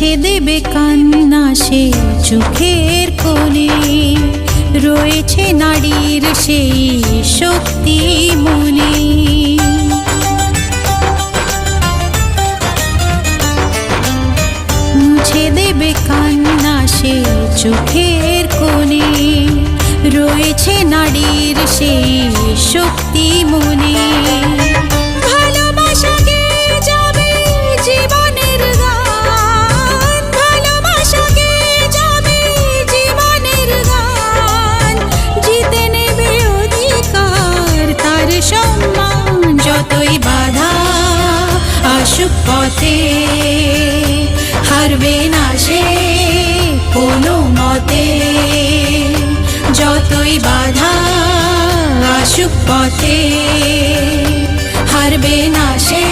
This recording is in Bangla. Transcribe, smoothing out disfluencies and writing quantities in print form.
মুছে দেবে কান্না সে চোখের কোণে, রয়েছে নারীর সেই শক্তি মনে। মুছে দেবে কান্না সে চোখের কোণে, রয়েছে নারীর সেই শক্তি মনে। যতই বাধা আসুক পথে, হারবে না সে কোনো মতে। যতই বাধা আসুক পথে, হারবে না সে